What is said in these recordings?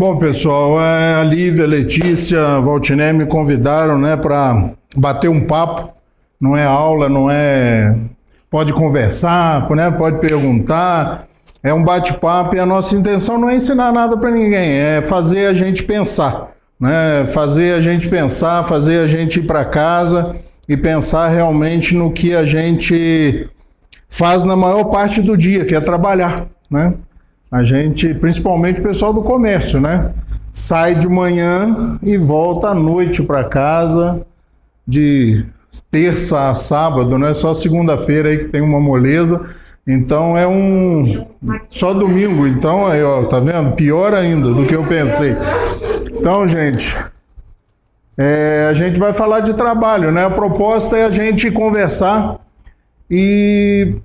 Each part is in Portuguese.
Bom, pessoal, a Lívia, a Letícia, a Valtiné me convidaram, né, para bater um papo. Não é aula, não é... Pode conversar, né, pode perguntar. É um bate-papo e a nossa intenção não é ensinar nada para ninguém, é fazer a gente pensar, né? Fazer a gente pensar, fazer a gente ir para casa e pensar realmente no que a gente faz na maior parte do dia, que é trabalhar, né? A gente, principalmente o pessoal do comércio, né? Sai de manhã e volta à noite para casa, de terça a sábado, né? Só segunda-feira aí que tem uma moleza. Então é só domingo, então aí, ó, tá vendo? Pior ainda do que eu pensei. Então, gente, a gente vai falar de trabalho, né? A proposta é a gente conversar e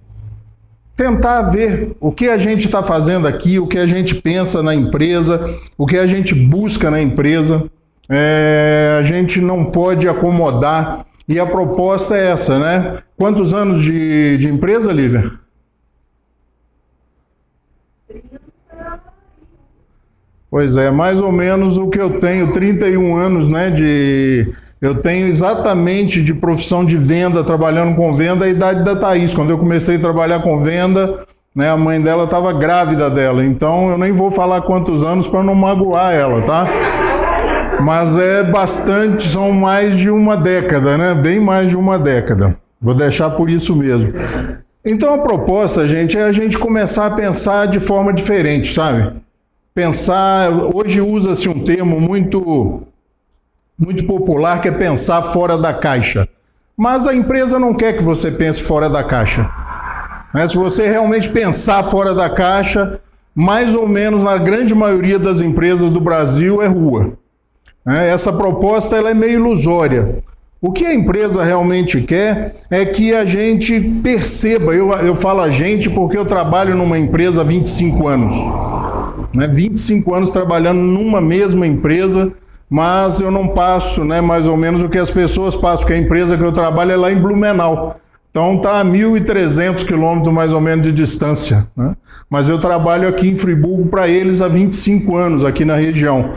tentar ver o que a gente está fazendo aqui, o que a gente pensa na empresa, o que a gente busca na empresa. A gente não pode acomodar e a proposta é essa, né? Quantos anos de empresa, Lívia? Pois é, mais ou menos o que eu tenho, 31 anos, né, eu tenho exatamente de profissão de venda, trabalhando com venda, a idade da Thaís. Quando eu comecei a trabalhar com venda, né, a mãe dela estava grávida dela, então eu nem vou falar quantos anos para não magoar ela, tá? Mas é bastante, são mais de uma década, né, bem mais de uma década. Vou deixar por isso mesmo. Então a proposta, gente, é a gente começar a pensar de forma diferente, sabe? Pensar, hoje usa-se um termo muito popular que é pensar fora da caixa. Mas a empresa não quer que você pense fora da caixa. Né? Se você realmente pensar fora da caixa, mais ou menos na grande maioria das empresas do Brasil é rua. Essa proposta ela é meio ilusória. O que a empresa realmente quer é que a gente perceba, eu falo a gente porque eu trabalho numa empresa há 25 anos. 25 anos trabalhando numa mesma empresa, mas eu não passo, né, mais ou menos o que as pessoas passam, porque a empresa que eu trabalho é lá em Blumenau. Então está a 1.300 quilômetros mais ou menos de distância, né? Mas eu trabalho aqui em Friburgo para eles há 25 anos, aqui na região.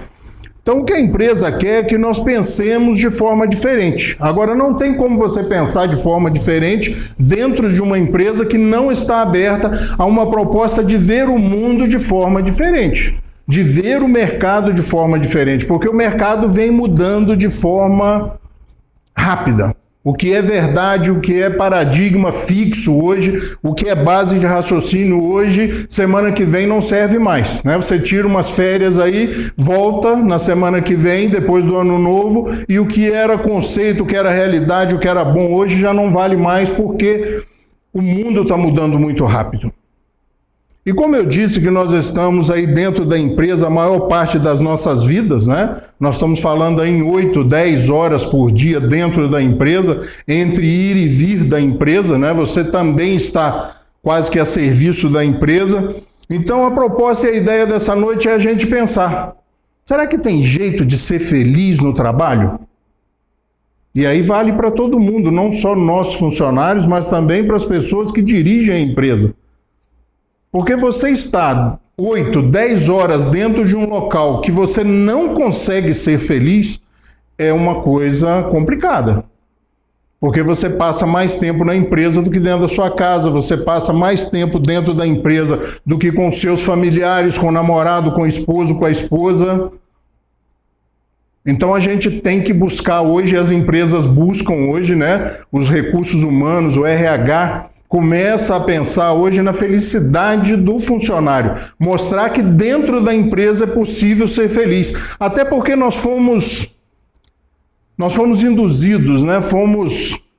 Então o que a empresa quer é que nós pensemos de forma diferente. Agora não tem como você pensar de forma diferente dentro de uma empresa que não está aberta a uma proposta de ver o mundo de forma diferente, de ver o mercado de forma diferente, porque o mercado vem mudando de forma rápida. O que é verdade, o que é paradigma fixo hoje, o que é base de raciocínio hoje, semana que vem não serve mais, né? Você tira umas férias aí, volta na semana que vem, depois do ano novo, e o que era conceito, o que era realidade, o que era bom hoje já não vale mais, porque o mundo está mudando muito rápido. E como eu disse que nós estamos aí dentro da empresa a maior parte das nossas vidas, né? Nós estamos falando aí em 8, 10 horas por dia dentro da empresa, entre ir e vir da empresa, né? Você também está quase que a serviço da empresa. Então a proposta e a ideia dessa noite é a gente pensar, será que tem jeito de ser feliz no trabalho? E aí vale para todo mundo, não só nossos funcionários, mas também para as pessoas que dirigem a empresa. Porque você está 8, 10 horas dentro de um local que você não consegue ser feliz, é uma coisa complicada. Porque você passa mais tempo na empresa do que dentro da sua casa, você passa mais tempo dentro da empresa do que com seus familiares, com o namorado, com o esposo, com a esposa. Então a gente tem que buscar hoje, as empresas buscam hoje, né, os recursos humanos, o RH, começa a pensar hoje na felicidade do funcionário, mostrar que dentro da empresa é possível ser feliz. Até porque nós fomos induzidos, né?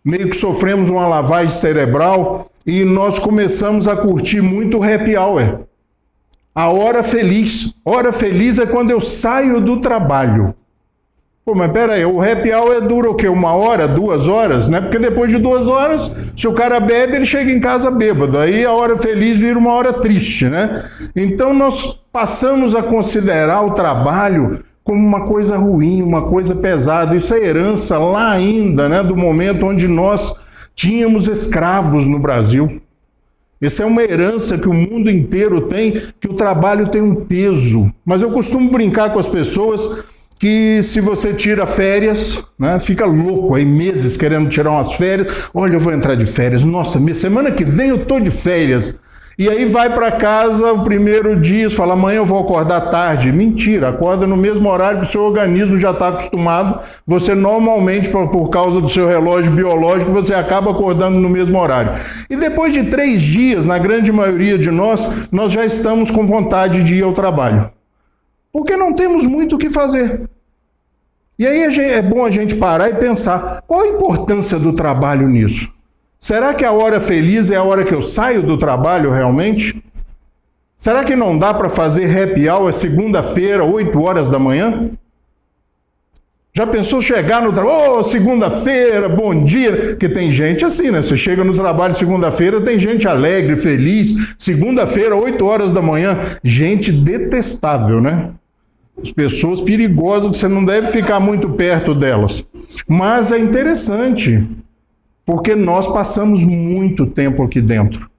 Meio que sofremos uma lavagem cerebral e nós começamos a curtir muito o happy hour. A hora feliz. Hora feliz é quando eu saio do trabalho. Pô, mas pera aí, o happy hour dura o quê? 1 hora, 2 horas, né? Porque depois de 2 horas, se o cara bebe, ele chega em casa bêbado. Aí a hora feliz vira uma hora triste, né? Então nós passamos a considerar o trabalho como uma coisa ruim, uma coisa pesada. Isso é herança lá ainda, né? Do momento onde nós tínhamos escravos no Brasil. Essa é uma herança que o mundo inteiro tem, que o trabalho tem um peso. Mas eu costumo brincar com as pessoas que se você tira férias, né, fica louco aí meses querendo tirar umas férias. Olha, eu vou entrar de férias. Nossa, semana que vem eu tô de férias. E aí vai para casa o primeiro dia, fala, amanhã eu vou acordar tarde. Mentira, acorda no mesmo horário que o seu organismo já está acostumado. Você normalmente, por causa do seu relógio biológico, você acaba acordando no mesmo horário. E depois de 3 dias, na grande maioria de nós já estamos com vontade de ir ao trabalho. Porque não temos muito o que fazer. E aí é bom a gente parar e pensar, qual a importância do trabalho nisso? Será que a hora feliz é a hora que eu saio do trabalho realmente? Será que não dá para fazer happy hour segunda-feira, 8 horas da manhã? Já pensou chegar no trabalho, segunda-feira, bom dia? Porque tem gente assim, né? Você chega no trabalho segunda-feira, tem gente alegre, feliz. Segunda-feira, 8 horas da manhã, gente detestável, né? As pessoas perigosas que você não deve ficar muito perto delas. Mas é interessante, porque nós passamos muito tempo aqui dentro.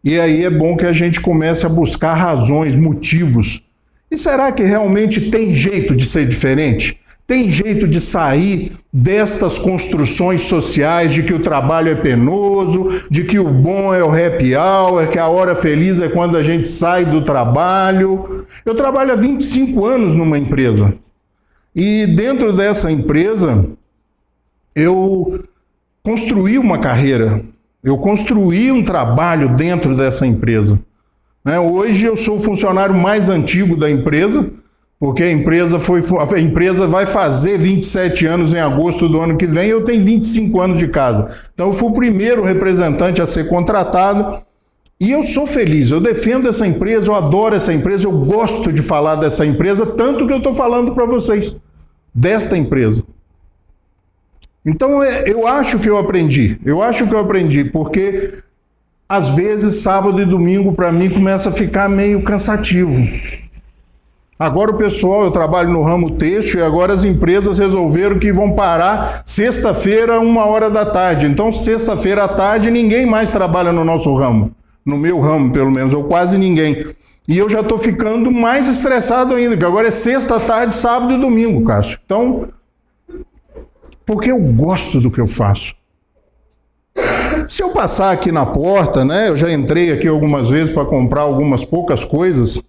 E aí é bom que a gente comece a buscar razões, motivos. E será que realmente tem jeito de ser diferente? Tem jeito de sair destas construções sociais de que o trabalho é penoso, de que o bom é o happy hour, que a hora feliz é quando a gente sai do trabalho? Eu trabalho há 25 anos numa empresa. E dentro dessa empresa, eu construí uma carreira, eu construí um trabalho dentro dessa empresa. Hoje eu sou o funcionário mais antigo da empresa, porque a empresa vai fazer 27 anos em agosto do ano que vem, e eu tenho 25 anos de casa. Então eu fui o primeiro representante a ser contratado, e eu sou feliz, eu defendo essa empresa, eu adoro essa empresa, eu gosto de falar dessa empresa, tanto que eu estou falando para vocês, desta empresa. Então eu acho que eu aprendi, porque às vezes sábado e domingo para mim começa a ficar meio cansativo. Agora o pessoal, eu trabalho no ramo têxtil e agora as empresas resolveram que vão parar sexta-feira, 1h da tarde. Então sexta-feira à tarde ninguém mais trabalha no nosso ramo, no meu ramo pelo menos, ou quase ninguém. E eu já estou ficando mais estressado ainda, porque agora é sexta, tarde, sábado e domingo, Cássio. Então, porque eu gosto do que eu faço. Se eu passar aqui na porta, né, eu já entrei aqui algumas vezes para comprar algumas poucas coisas,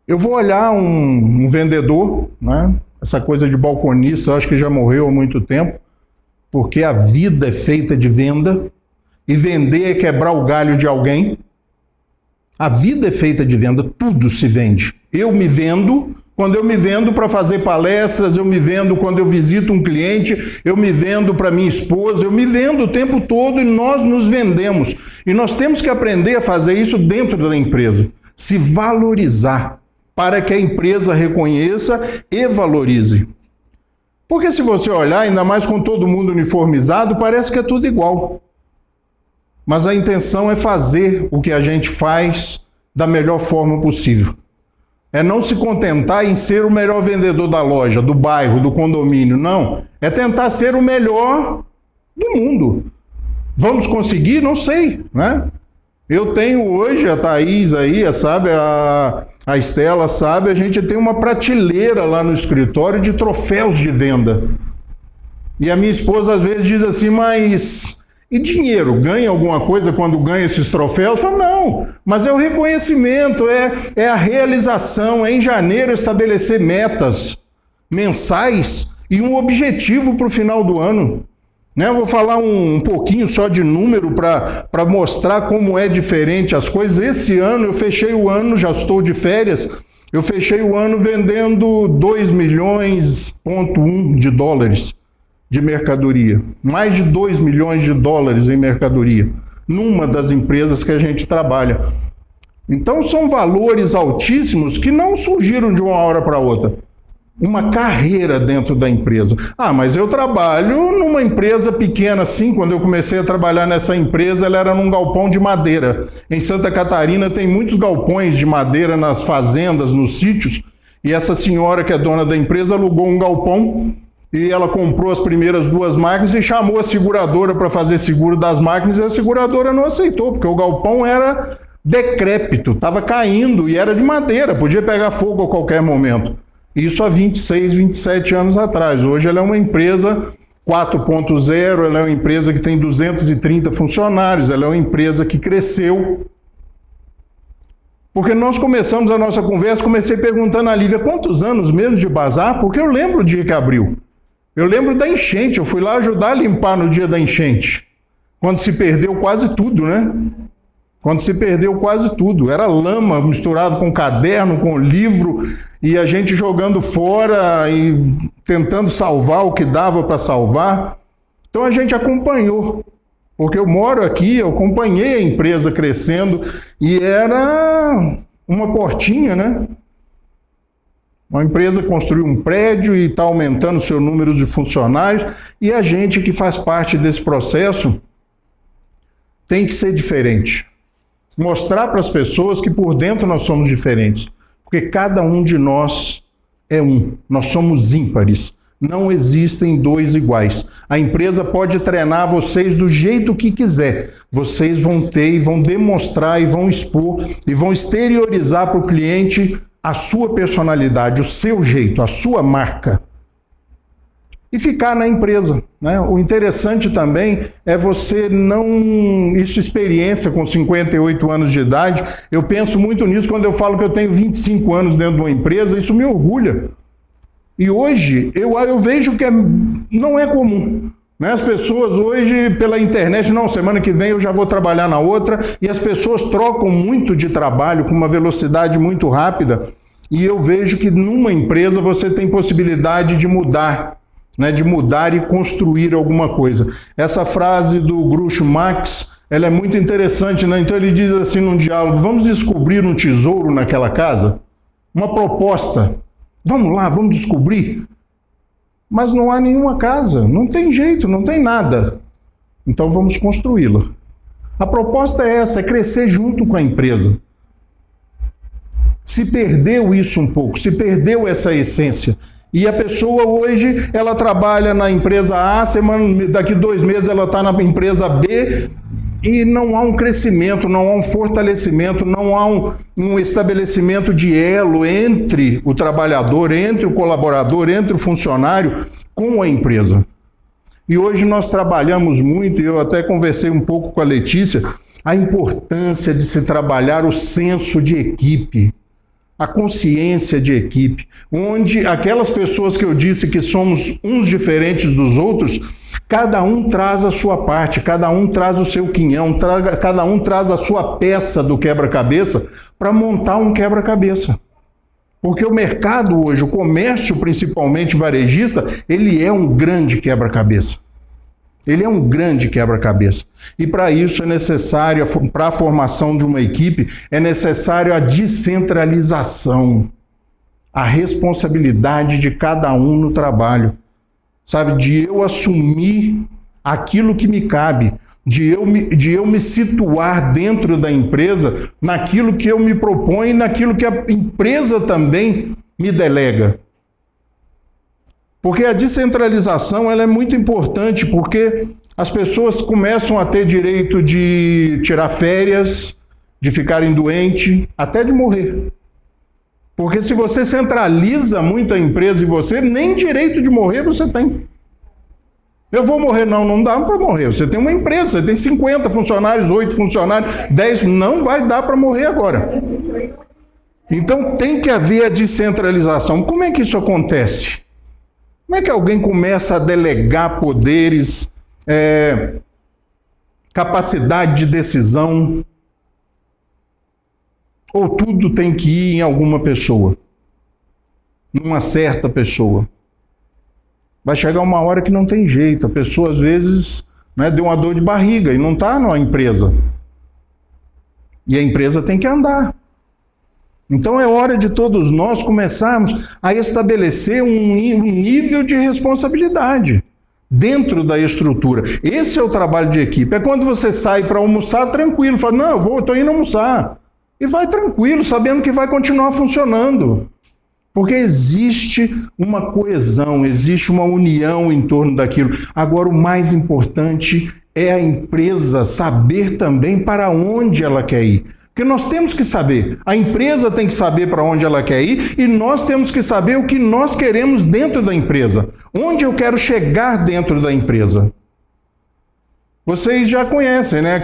eu vou olhar um vendedor, né, essa coisa de balconista, eu acho que já morreu há muito tempo, porque a vida é feita de venda, e vender é quebrar o galho de alguém. A vida é feita de venda, tudo se vende. Eu me vendo. Quando eu me vendo para fazer palestras, eu me vendo quando eu visito um cliente, eu me vendo para minha esposa, eu me vendo o tempo todo e nós nos vendemos. E nós temos que aprender a fazer isso dentro da empresa. Se valorizar, para que a empresa reconheça e valorize. Porque se você olhar, ainda mais com todo mundo uniformizado, parece que é tudo igual. Mas a intenção é fazer o que a gente faz da melhor forma possível. É não se contentar em ser o melhor vendedor da loja, do bairro, do condomínio. Não. É tentar ser o melhor do mundo. Vamos conseguir? Não sei, né? Eu tenho hoje, a Thaís aí, sabe, a Estela, sabe, a gente tem uma prateleira lá no escritório de troféus de venda. E a minha esposa às vezes diz assim, mas... E dinheiro? Ganha alguma coisa quando ganha esses troféus? Eu falo, não, mas é o reconhecimento, é a realização, é em janeiro estabelecer metas mensais e um objetivo para o final do ano. Né? Eu vou falar um pouquinho só de número para mostrar como é diferente as coisas. Esse ano eu fechei o ano, já estou de férias, eu fechei o ano vendendo 2,1 milhões de dólares. De mercadoria, mais de 2 milhões de dólares em mercadoria, numa das empresas que a gente trabalha. Então são valores altíssimos que não surgiram de uma hora para outra. Uma carreira dentro da empresa. Ah, mas eu trabalho numa empresa pequena assim, quando eu comecei a trabalhar nessa empresa, ela era num galpão de madeira. Em Santa Catarina tem muitos galpões de madeira nas fazendas, nos sítios, e essa senhora que é dona da empresa alugou um galpão. e ela comprou as primeiras 2 máquinas e chamou a seguradora para fazer seguro das máquinas, e a seguradora não aceitou, porque o galpão era decrépito, estava caindo e era de madeira, podia pegar fogo a qualquer momento. Isso há 26, 27 anos atrás. Hoje ela é uma empresa 4.0, ela é uma empresa que tem 230 funcionários, ela é uma empresa que cresceu. Porque nós começamos a nossa conversa, comecei perguntando a Lívia, quantos anos mesmo de bazar? Porque eu lembro o dia que abriu. Eu lembro da enchente, eu fui lá ajudar a limpar no dia da enchente. Quando se perdeu quase tudo, né? Quando se perdeu quase tudo. Era lama misturado com caderno, com livro, e a gente jogando fora e tentando salvar o que dava para salvar. Então a gente acompanhou. Porque eu moro aqui, eu acompanhei a empresa crescendo e era uma portinha, né? Uma empresa construiu um prédio e está aumentando o seu número de funcionários, e a gente que faz parte desse processo tem que ser diferente. Mostrar para as pessoas que por dentro nós somos diferentes. Porque cada um de nós é um. Nós somos ímpares. Não existem 2 iguais. A empresa pode treinar vocês do jeito que quiser. Vocês vão ter e vão demonstrar e vão expor e vão exteriorizar para o cliente a sua personalidade, o seu jeito, a sua marca. E ficar na empresa, né? O interessante também é você não... Isso, experiência com 58 anos de idade, eu penso muito nisso quando eu falo que eu tenho 25 anos dentro de uma empresa, isso me orgulha. E hoje eu vejo que não é comum. Né? As pessoas hoje, pela internet, não, semana que vem eu já vou trabalhar na outra, e as pessoas trocam muito de trabalho com uma velocidade muito rápida, e eu vejo que numa empresa você tem possibilidade de mudar, né? De mudar e construir alguma coisa. Essa frase do Groucho Marx, ela é muito interessante, né? Então ele diz assim num diálogo, vamos descobrir um tesouro naquela casa? Uma proposta. Vamos lá, vamos descobrir. Mas não há nenhuma casa, não tem jeito, não tem nada. Então vamos construí-la. A proposta é essa, é crescer junto com a empresa. Se perdeu isso um pouco, se perdeu essa essência. E a pessoa hoje, ela trabalha na empresa A, daqui 2 meses ela está na empresa B, e não há um crescimento, não há um fortalecimento, não há um estabelecimento de elo entre o trabalhador, entre o colaborador, entre o funcionário com a empresa. E hoje nós trabalhamos muito, e eu até conversei um pouco com a Letícia, a importância de se trabalhar o senso de equipe, a consciência de equipe, onde aquelas pessoas que eu disse que somos uns diferentes dos outros, cada um traz a sua parte, cada um traz o seu quinhão, cada um traz a sua peça do quebra-cabeça para montar um quebra-cabeça. Porque o mercado hoje, o comércio principalmente varejista, ele é um grande quebra-cabeça. Ele é um grande quebra-cabeça. E para isso é necessário, para a formação de uma equipe, é necessário a descentralização, a responsabilidade de cada um no trabalho. Sabe, de eu assumir aquilo que me cabe, de eu me situar dentro da empresa, naquilo que eu me proponho e naquilo que a empresa também me delega. Porque a descentralização ela é muito importante, porque as pessoas começam a ter direito de tirar férias, de ficarem doentes, até de morrer. Porque se você centraliza muito a empresa e você, nem direito de morrer você tem. Eu vou morrer, não dá para morrer. Você tem uma empresa, você tem 50 funcionários, 8 funcionários, 10, não vai dar para morrer agora. Então tem que haver a descentralização. Como é que isso acontece? Como é que alguém começa a delegar poderes, capacidade de decisão? Ou tudo tem que ir em alguma pessoa? Numa certa pessoa? Vai chegar uma hora que não tem jeito. A pessoa, às vezes, deu uma dor de barriga e não está numa empresa. E a empresa tem que andar. Então é hora de todos nós começarmos a estabelecer um nível de responsabilidade dentro da estrutura. Esse é o trabalho de equipe. É quando você sai para almoçar tranquilo, fala, não, estou indo almoçar. E vai tranquilo, sabendo que vai continuar funcionando. Porque existe uma coesão, existe uma união em torno daquilo. Agora, o mais importante é a empresa saber também para onde ela quer ir. Porque nós temos que saber, a empresa tem que saber para onde ela quer ir e nós temos que saber o que nós queremos dentro da empresa. Onde eu quero chegar dentro da empresa. Vocês já conhecem, né,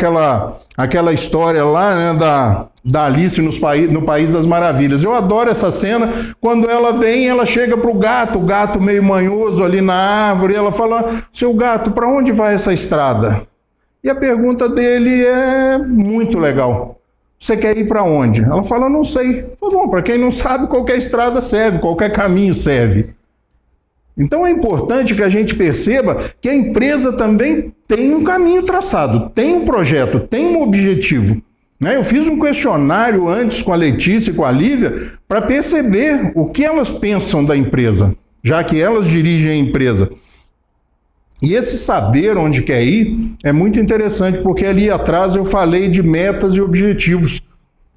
aquela história lá, né, da Alice no País das Maravilhas. Eu adoro essa cena, quando ela vem, ela chega para o gato meio manhoso ali na árvore, e ela fala: seu gato, para onde vai essa estrada? E a pergunta dele é muito legal. Você quer ir para onde? Ela fala: não sei. Bom, para quem não sabe, qualquer estrada serve, qualquer caminho serve. Então é importante que a gente perceba que a empresa também tem um caminho traçado, tem um projeto, tem um objetivo. Eu fiz um questionário antes com a Letícia e com a Lívia para perceber o que elas pensam da empresa, já que elas dirigem a empresa. E esse saber onde quer ir é muito interessante, porque ali atrás eu falei de metas e objetivos.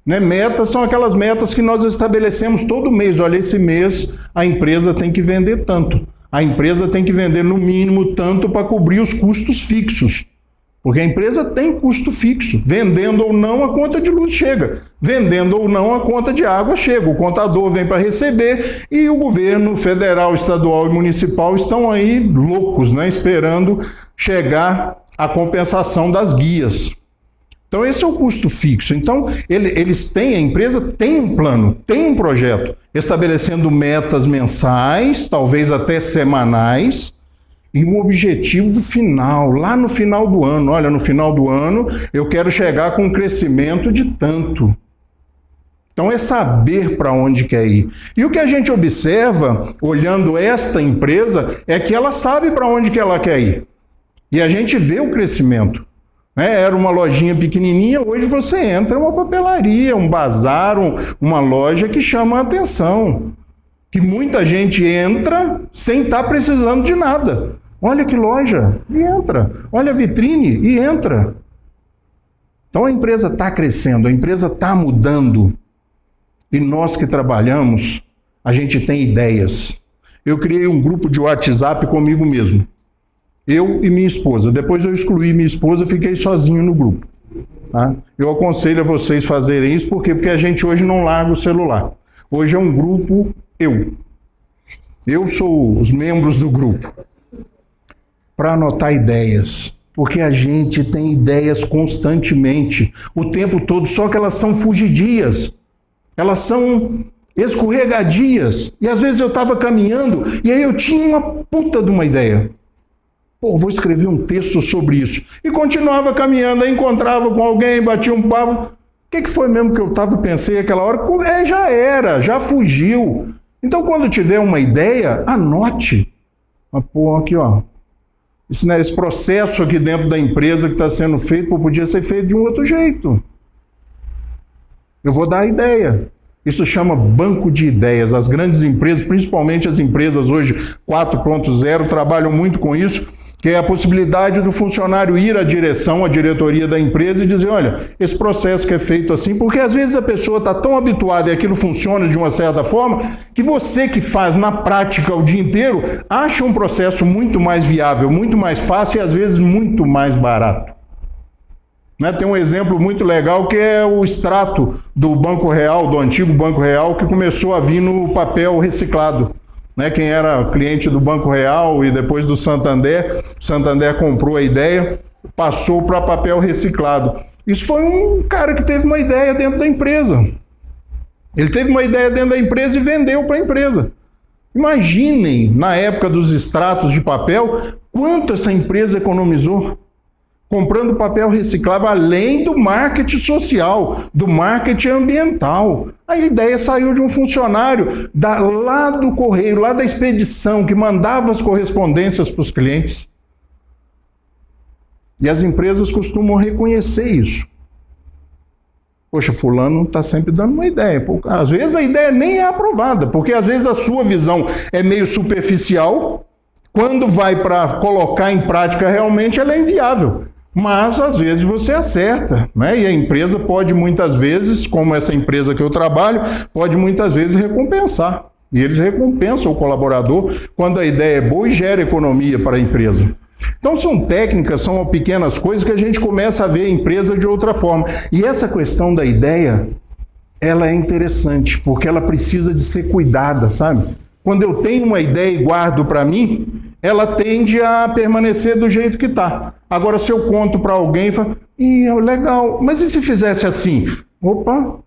Metas são aquelas metas que nós estabelecemos todo mês. Olha, esse mês a empresa tem que vender tanto. A empresa tem que vender no mínimo tanto para cobrir os custos fixos. Porque a empresa tem custo fixo. Vendendo ou não, a conta de luz chega. Vendendo ou não, a conta de água chega. O contador vem para receber e o governo federal, estadual e municipal estão aí loucos, esperando chegar a compensação das guias. Então esse é o custo fixo. Então a empresa tem um plano, tem um projeto, estabelecendo metas mensais, talvez até semanais, e um objetivo final, lá no final do ano. Olha, no final do ano eu quero chegar com um crescimento de tanto. Então é saber para onde quer ir. E o que a gente observa, olhando esta empresa, é que ela sabe para onde que ela quer ir. E a gente vê o crescimento. Era uma lojinha pequenininha, hoje você entra em uma papelaria, um bazar, uma loja que chama a atenção. Que muita gente entra sem estar precisando de nada. Olha que loja, e entra. Olha a vitrine, e entra. Então a empresa está crescendo, a empresa está mudando. E nós que trabalhamos, a gente tem ideias. Eu criei um grupo de WhatsApp comigo mesmo. Eu e minha esposa. Depois eu excluí minha esposa, fiquei sozinho no grupo. Tá? Eu aconselho a vocês fazerem isso, porque a gente hoje não larga o celular. Hoje é um grupo Eu sou os membros do grupo. Para anotar ideias. Porque a gente tem ideias constantemente, o tempo todo, só que elas são fugidias. Elas são escorregadias. E às vezes eu estava caminhando e aí eu tinha uma puta de uma ideia. Vou escrever um texto sobre isso. E continuava caminhando, aí encontrava com alguém, batia um papo. O que foi mesmo que eu pensei aquela hora? Já era, já fugiu. Então, quando tiver uma ideia, anote. Aqui, ó. Esse processo aqui dentro da empresa que está sendo feito, podia ser feito de um outro jeito. Eu vou dar a ideia. Isso chama banco de ideias. As grandes empresas, principalmente as empresas hoje 4.0, trabalham muito com isso, que é a possibilidade do funcionário ir à diretoria da empresa e dizer: olha, esse processo que é feito assim, porque às vezes a pessoa está tão habituada e aquilo funciona de uma certa forma, que você que faz na prática o dia inteiro, acha um processo muito mais viável, muito mais fácil e às vezes muito mais barato. Tem um exemplo muito legal que é o extrato do Banco Real, do antigo Banco Real, que começou a vir no papel reciclado. Quem era cliente do Banco Real e depois do Santander, o Santander comprou a ideia, passou para papel reciclado. Isso foi um cara que teve uma ideia dentro da empresa. Ele teve uma ideia dentro da empresa e vendeu para a empresa. Imaginem, na época dos extratos de papel, quanto essa empresa economizou. Comprando papel reciclável, além do marketing social, do marketing ambiental. A ideia saiu de um funcionário lá do correio, lá da expedição, que mandava as correspondências para os clientes. E as empresas costumam reconhecer isso. Poxa, fulano está sempre dando uma ideia. Às vezes a ideia nem é aprovada, porque às vezes a sua visão é meio superficial, quando vai para colocar em prática realmente ela é inviável. Mas, às vezes, você acerta, E a empresa pode, muitas vezes, como essa empresa que eu trabalho, pode, muitas vezes, recompensar, E eles recompensam o colaborador quando a ideia é boa e gera economia para a empresa. Então são técnicas, são pequenas coisas que a gente começa a ver a empresa de outra forma. E essa questão da ideia, ela é interessante, porque ela precisa de ser cuidada, sabe? Quando eu tenho uma ideia e guardo para mim, ela tende a permanecer do jeito que está. Agora, se eu conto para alguém e falo, legal, mas e se fizesse assim? Opa,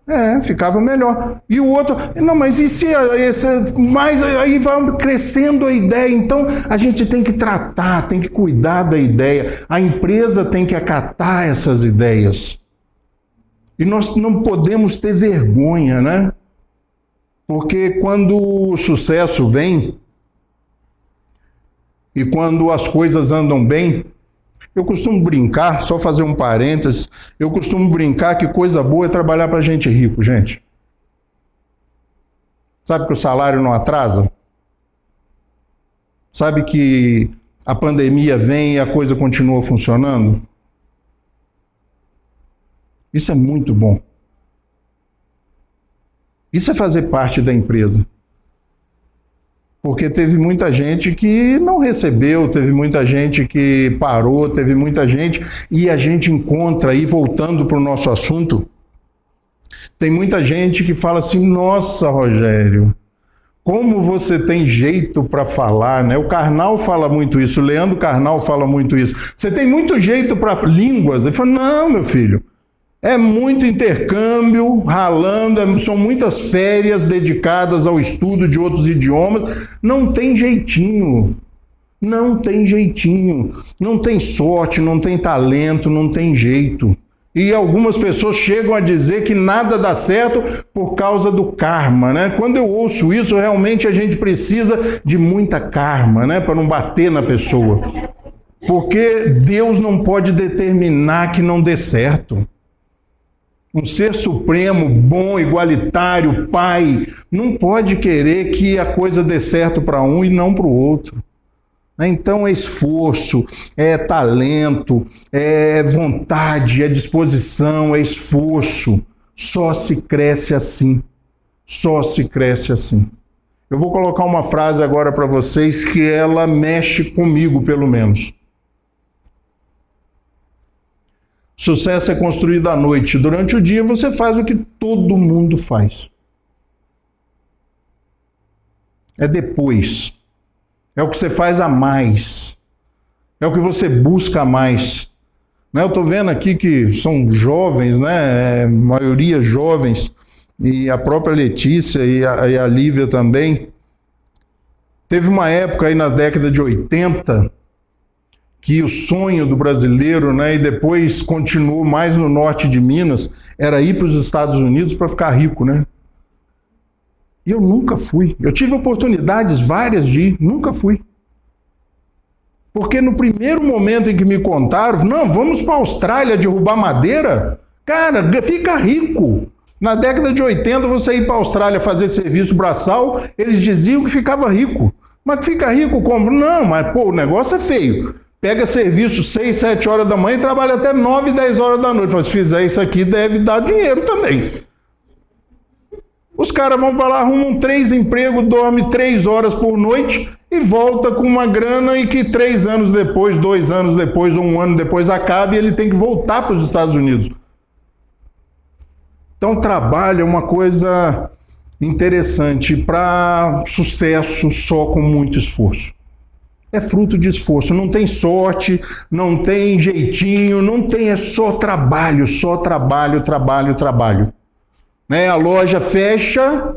ficava melhor. E o outro, não, mas e se esse, mas aí vai crescendo a ideia. Então, a gente tem que tratar, tem que cuidar da ideia. A empresa tem que acatar essas ideias. E nós não podemos ter vergonha, né? Porque quando o sucesso vem, e quando as coisas andam bem, eu costumo brincar, só fazer um parênteses, eu costumo brincar que coisa boa é trabalhar para gente rico, gente. Sabe que o salário não atrasa? Sabe que a pandemia vem e a coisa continua funcionando? Isso é muito bom. Isso é fazer parte da empresa. Porque teve muita gente que não recebeu, teve muita gente que parou, teve muita gente, e a gente encontra aí, voltando para o nosso assunto, tem muita gente que fala assim, nossa, Rogério, como você tem jeito para falar, né? O Karnal fala muito isso, o Leandro Karnal fala muito isso. Você tem muito jeito para línguas? Ele fala, não, meu filho, é muito intercâmbio, ralando, são muitas férias dedicadas ao estudo de outros idiomas. Não tem jeitinho, não tem jeitinho, não tem sorte, não tem talento, não tem jeito. E algumas pessoas chegam a dizer que nada dá certo por causa do karma, né? Quando eu ouço isso, realmente a gente precisa de muita karma, né? Para não bater na pessoa. Porque Deus não pode determinar que não dê certo. Um ser supremo, bom, igualitário, pai, não pode querer que a coisa dê certo para um e não para o outro. Então é esforço, é talento, é vontade, é disposição, é esforço. Só se cresce assim. Só se cresce assim. Eu vou colocar uma frase agora para vocês que ela mexe comigo, pelo menos. Sucesso é construído à noite. Durante o dia você faz o que todo mundo faz. É depois. É o que você faz a mais. É o que você busca a mais. Eu estou vendo aqui que são jovens, né? Maioria jovens, e a própria Letícia e a Lívia também. Teve uma época aí na década de 80... que o sonho do brasileiro, né, e depois continuou mais no norte de Minas, era ir para os Estados Unidos para ficar rico, né? E eu nunca fui. Eu tive oportunidades várias de ir, nunca fui. Porque no primeiro momento em que me contaram, não, vamos para a Austrália derrubar madeira, cara, fica rico. Na década de 80, você ir para a Austrália fazer serviço braçal, eles diziam que ficava rico. Mas fica rico como? Não, mas pô, o negócio é feio. Pega serviço 6, 7 horas da manhã e trabalha até 9, 10 horas da noite. Mas se fizer isso aqui, deve dar dinheiro também. Os caras vão para lá, arrumam 3 empregos, dormem 3 horas por noite e volta com uma grana e que 3 anos depois, 2 anos depois, 1 ano depois acaba e ele tem que voltar para os Estados Unidos. Então, trabalho é uma coisa interessante para sucesso só com muito esforço. É fruto de esforço, não tem sorte, não tem jeitinho, não tem, é só trabalho, trabalho, trabalho. Né? A loja fecha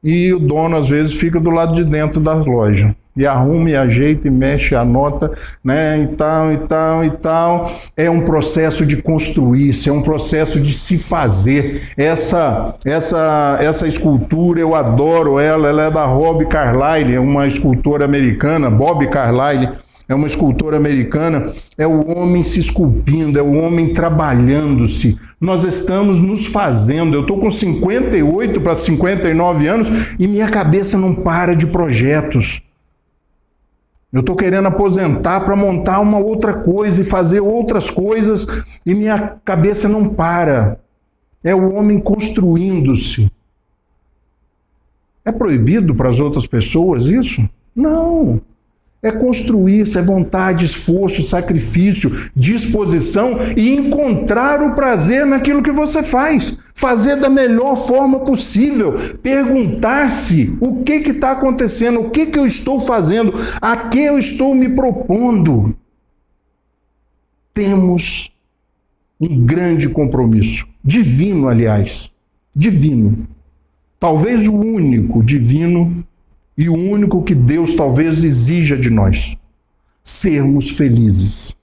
e o dono às vezes fica do lado de dentro da loja. E arruma, e ajeita, e mexe, anota, né? e tal. É um processo de construir-se, é um processo de se fazer. Essa escultura, eu adoro ela é da Bob Carlyle, é uma escultora americana, Bob Carlyle, é uma escultora americana, é o homem se esculpindo, é o homem trabalhando-se. Nós estamos nos fazendo. Eu estou com 58 para 59 anos e minha cabeça não para de projetos. Eu estou querendo aposentar para montar uma outra coisa e fazer outras coisas e minha cabeça não para. É o homem construindo-se. É proibido para as outras pessoas isso? Não. É construir, isso é vontade, esforço, sacrifício, disposição e encontrar o prazer naquilo que você faz. Fazer da melhor forma possível. Perguntar-se o que está acontecendo, o que eu estou fazendo, a que eu estou me propondo. Temos um grande compromisso, divino, aliás, divino. Talvez o único divino e o único que Deus talvez exija de nós, sermos felizes.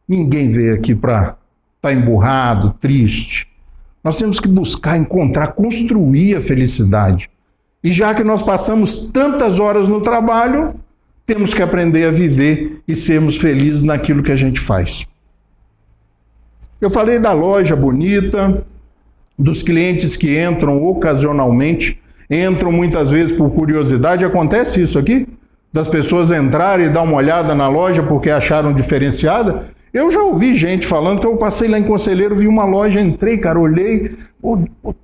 Ninguém veio aqui para estar emburrado, triste. Nós temos que buscar, encontrar, construir a felicidade. E já que nós passamos tantas horas no trabalho, temos que aprender a viver e sermos felizes naquilo que a gente faz. Eu falei da loja bonita, dos clientes que entram ocasionalmente, entram muitas vezes por curiosidade. Acontece isso aqui? Das pessoas entrarem e dar uma olhada na loja porque acharam diferenciada? Eu já ouvi gente falando que eu passei lá em Conselheiro, vi uma loja, entrei, cara, olhei,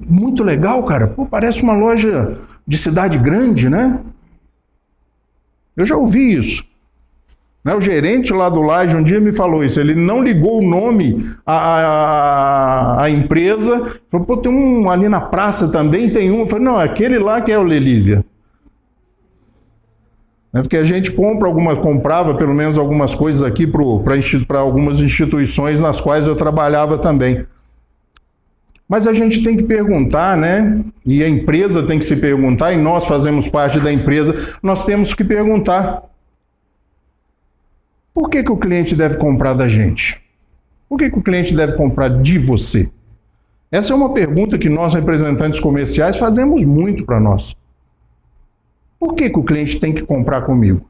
muito legal, cara, parece uma loja de cidade grande, né? Eu já ouvi isso. O gerente lá do Laje um dia me falou isso, ele não ligou o nome à empresa, falou, tem um ali na praça também, tem um. Eu falei, não, aquele lá que é o Lelívia. Porque a gente comprava pelo menos algumas coisas aqui para algumas instituições nas quais eu trabalhava também. Mas a gente tem que perguntar, né? E a empresa tem que se perguntar, e nós fazemos parte da empresa, nós temos que perguntar. Por que o cliente deve comprar da gente? Por que o cliente deve comprar de você? Essa é uma pergunta que nós, representantes comerciais, fazemos muito para nós. Por que o cliente tem que comprar comigo?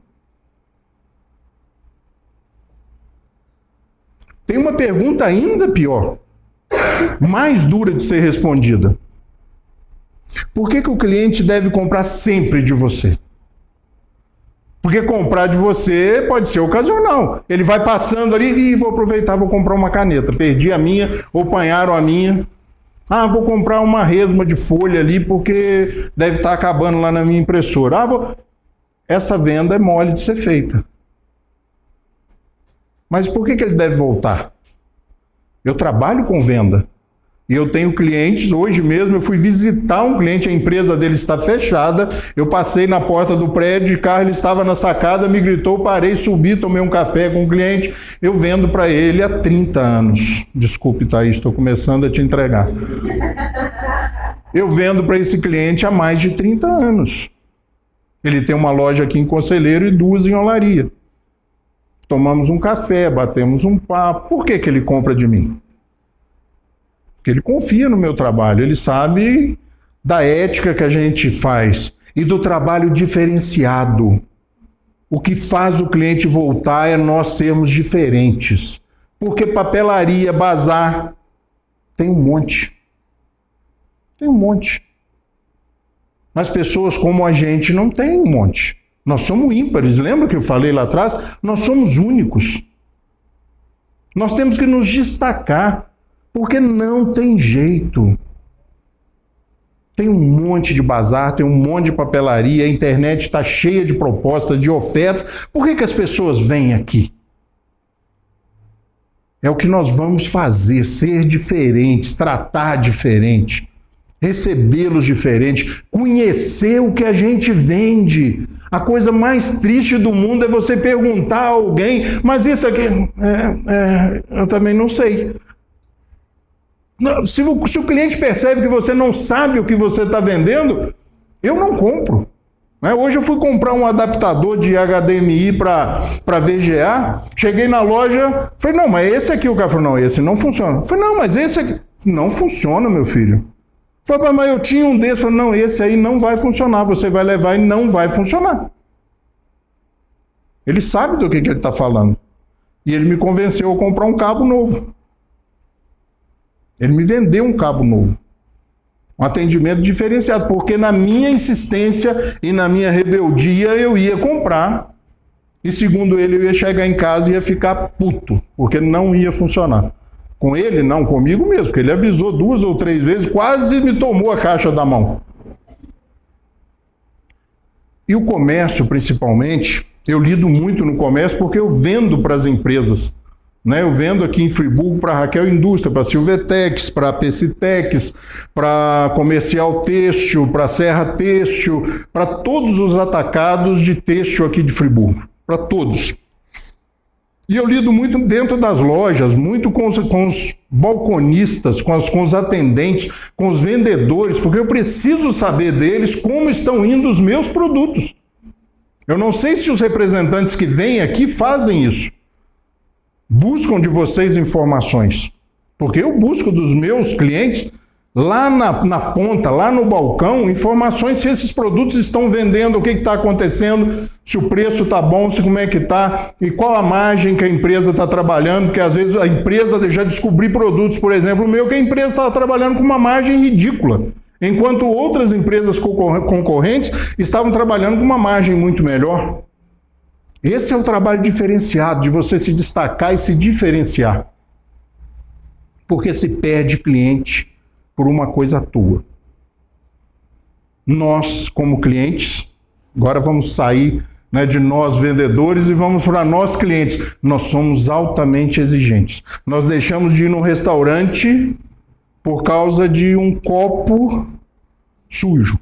Tem uma pergunta ainda pior, mais dura de ser respondida. Por que o cliente deve comprar sempre de você? Porque comprar de você pode ser ocasional. Ele vai passando ali e vou aproveitar, vou comprar uma caneta. Perdi a minha, ou apanharam a minha. Vou comprar uma resma de folha ali porque deve estar acabando lá na minha impressora. Essa venda é mole de ser feita. Mas por que ele deve voltar? Eu trabalho com venda. E eu tenho clientes, hoje mesmo eu fui visitar um cliente, a empresa dele está fechada, eu passei na porta do prédio, de carro, ele estava na sacada, me gritou, parei, subi, tomei um café com o cliente, eu vendo para ele há 30 anos. Desculpe, Thaís, estou começando a te entregar. Eu vendo para esse cliente há mais de 30 anos. Ele tem uma loja aqui em Conselheiro e 2 em Olaria. Tomamos um café, batemos um papo. Por que ele compra de mim? Porque ele confia no meu trabalho, ele sabe da ética que a gente faz e do trabalho diferenciado. O que faz o cliente voltar é nós sermos diferentes. Porque papelaria, bazar, tem um monte. Tem um monte. Mas pessoas como a gente não tem um monte. Nós somos ímpares, lembra que eu falei lá atrás? Nós somos únicos. Nós temos que nos destacar. Porque não tem jeito. Tem um monte de bazar, tem um monte de papelaria, a internet está cheia de propostas, de ofertas. Por que as pessoas vêm aqui? É o que nós vamos fazer, ser diferentes, tratar diferente, recebê-los diferente, conhecer o que a gente vende. A coisa mais triste do mundo é você perguntar a alguém, mas isso aqui, eu também não sei. Se o cliente percebe que você não sabe o que você está vendendo, eu não compro. Hoje eu fui comprar um adaptador de HDMI para VGA, cheguei na loja, falei, não, mas esse aqui, o cara falou, não, esse não funciona. Falei, não, mas esse aqui, não funciona, meu filho. Falei, mas eu tinha um desse, falei, não, esse aí não vai funcionar, você vai levar e não vai funcionar. Ele sabe do que ele está falando. E ele me convenceu a comprar um cabo novo. Ele me vendeu um cabo novo. Um atendimento diferenciado, porque na minha insistência e na minha rebeldia eu ia comprar. E segundo ele, eu ia chegar em casa e ia ficar puto, porque não ia funcionar. Com ele, não, comigo mesmo, porque ele avisou 2 ou 3 vezes, quase me tomou a caixa da mão. E o comércio, principalmente, eu lido muito no comércio porque eu vendo para as empresas. Né? Eu vendo aqui em Friburgo para a Raquel Indústria, para a Silvetex, para a Pecitex, para Comercial Têxtil, para a Serra Têxtil, para todos os atacados de têxtil aqui de Friburgo, para todos. E eu lido muito dentro das lojas, muito com os balconistas, com os atendentes, com os vendedores, porque eu preciso saber deles como estão indo os meus produtos. Eu não sei se os representantes que vêm aqui fazem isso. Buscam de vocês informações, porque eu busco dos meus clientes, lá na ponta, lá no balcão, informações se esses produtos estão vendendo, o que está acontecendo, se o preço está bom, se como é que está, e qual a margem que a empresa está trabalhando, porque às vezes a empresa já descobri produtos, por exemplo, o meu, que a empresa estava trabalhando com uma margem ridícula, enquanto outras empresas concorrentes estavam trabalhando com uma margem muito melhor. Esse é o trabalho diferenciado, de você se destacar e se diferenciar. Porque se perde cliente por uma coisa à toa. Nós, como clientes, agora vamos sair, né, de nós vendedores e vamos para nós clientes. Nós somos altamente exigentes. Nós deixamos de ir num restaurante por causa de um copo sujo.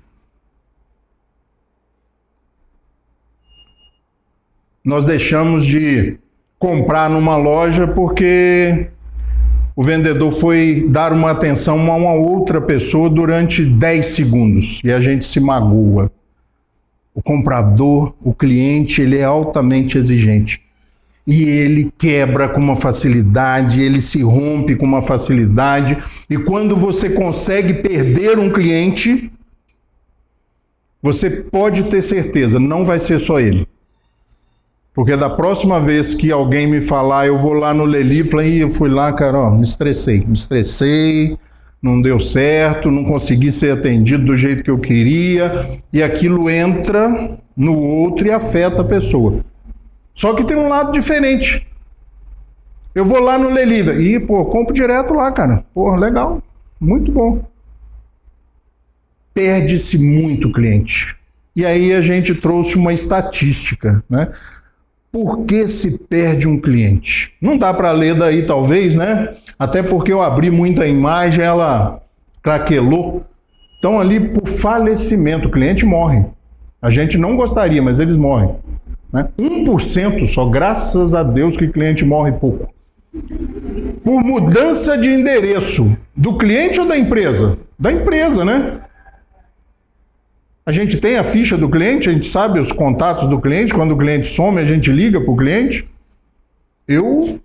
Nós deixamos de comprar numa loja porque o vendedor foi dar uma atenção a uma outra pessoa durante 10 segundos e a gente se magoa. O comprador, o cliente, ele é altamente exigente e ele quebra com uma facilidade, ele se rompe com uma facilidade, e quando você consegue perder um cliente, você pode ter certeza, não vai ser só ele. Porque da próxima vez que alguém me falar, eu vou lá no Leli, falei, eu fui lá, cara, ó, me estressei, não deu certo, não consegui ser atendido do jeito que eu queria, e aquilo entra no outro e afeta a pessoa. Só que tem um lado diferente. Eu vou lá no Leli, e compro direto lá, cara. Pô, legal, muito bom. Perde-se muito cliente. E aí a gente trouxe uma estatística, né? Por que se perde um cliente? Não dá para ler daí, talvez, né? Até porque eu abri muita imagem, ela craquelou. Então, ali, por falecimento, o cliente morre. A gente não gostaria, mas eles morrem. Né? 1% só, graças a Deus, que o cliente morre pouco. Por mudança de endereço, do cliente ou da empresa? Da empresa, né? A gente tem a ficha do cliente, a gente sabe os contatos do cliente, quando o cliente some, a gente liga para o cliente. Eu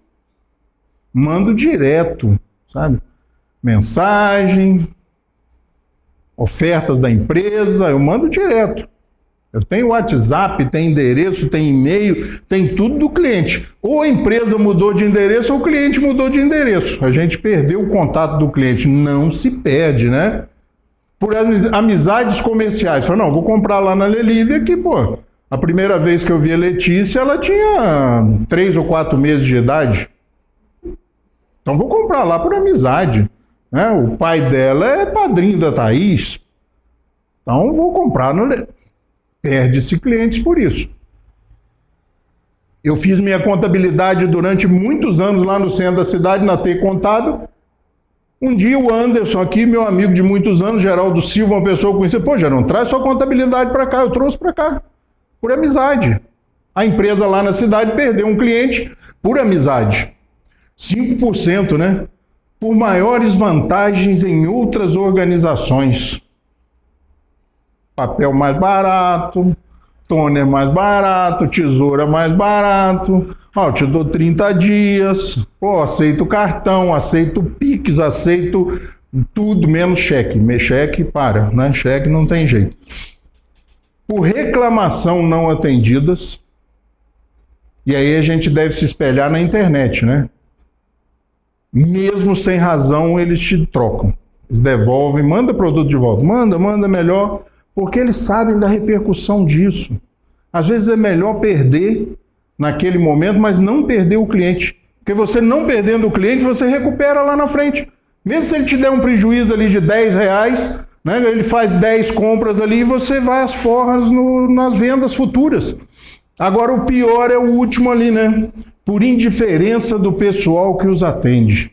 mando direto, sabe? Mensagem, ofertas da empresa, eu mando direto. Eu tenho WhatsApp, tem endereço, tem e-mail, tem tudo do cliente. Ou a empresa mudou de endereço ou o cliente mudou de endereço. A gente perdeu o contato do cliente. Não se perde, né? Por amizades comerciais. Falei, não, vou comprar lá na Lelívia que, pô, a primeira vez que eu vi a Letícia, ela tinha 3 ou 4 meses de idade. Então vou comprar lá por amizade. Né? O pai dela é padrinho da Thaís. Então vou comprar no... Perde-se clientes por isso. Eu fiz minha contabilidade durante muitos anos lá no centro da cidade, na T Contábil. Um dia o Anderson aqui, meu amigo de muitos anos, Geraldo Silva, uma pessoa conhecida, pô, Geraldo, traz sua contabilidade para cá. Eu trouxe para cá, por amizade. A empresa lá na cidade perdeu um cliente por amizade. 5%, né? Por maiores vantagens em outras organizações. Papel mais barato, toner mais barato, tesoura mais barato. Ó, eu te dou 30 dias, pô, aceito cartão, aceito Pix, aceito tudo, menos cheque. Cheque, para, né? Cheque não tem jeito. Por reclamação não atendidas, e aí a gente deve se espelhar na internet, né? Mesmo sem razão, eles te trocam. Eles devolvem, manda produto de volta, manda melhor, porque eles sabem da repercussão disso. Às vezes é melhor perder naquele momento, mas não perder o cliente. Porque você não perdendo o cliente, você recupera lá na frente. Mesmo se ele te der um prejuízo ali de R$10, né? Ele faz 10 compras ali e você vai às forras nas vendas futuras. Agora o pior é o último ali, né? Por indiferença do pessoal que os atende.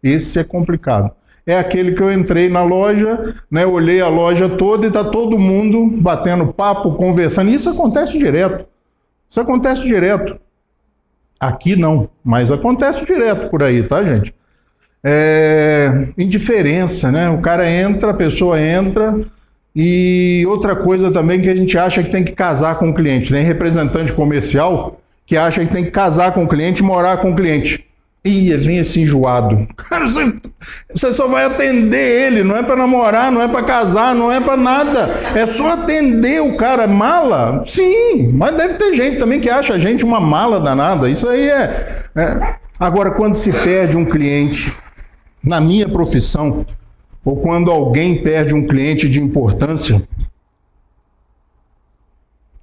Esse é complicado. É aquele que eu entrei na loja, né? Olhei a loja toda e tá todo mundo batendo papo, conversando. Isso acontece direto. Isso acontece direto. Aqui não, mas acontece direto por aí, tá, gente? Indiferença, né? O cara entra, a pessoa entra, e outra coisa também que a gente acha que tem que casar com o cliente. Tem representante comercial que acha que tem que casar com o cliente e morar com o cliente. Ih, vem esse enjoado. Cara, você só vai atender ele, não é para namorar, não é para casar, não é para nada. É só atender o cara. Mala? Sim, mas deve ter gente também que acha a gente uma mala danada. Isso aí Agora, quando se perde um cliente, na minha profissão, ou quando alguém perde um cliente de importância,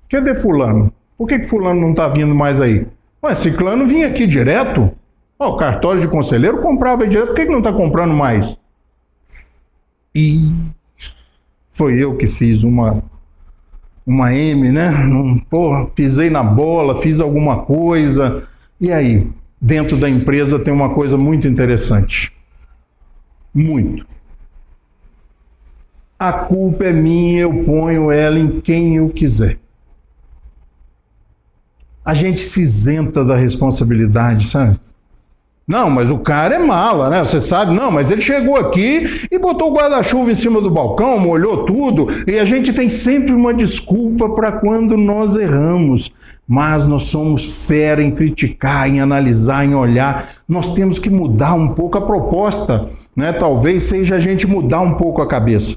cadê fulano? Por que fulano não está vindo mais aí? Ué, ciclano vinha aqui direto? O cartório de conselheiro comprava aí direto, por que não está comprando mais? E foi eu que fiz uma M, né? Pisei na bola, fiz alguma coisa. E aí, dentro da empresa tem uma coisa muito interessante. Muito. A culpa é minha, eu ponho ela em quem eu quiser. A gente se isenta da responsabilidade, sabe? Não, mas o cara é mala, né? Você sabe? Não, mas ele chegou aqui e botou o guarda-chuva em cima do balcão, molhou tudo, e a gente tem sempre uma desculpa para quando nós erramos. Mas nós somos fera em criticar, em analisar, em olhar. Nós temos que mudar um pouco a proposta, né? Talvez seja a gente mudar um pouco a cabeça.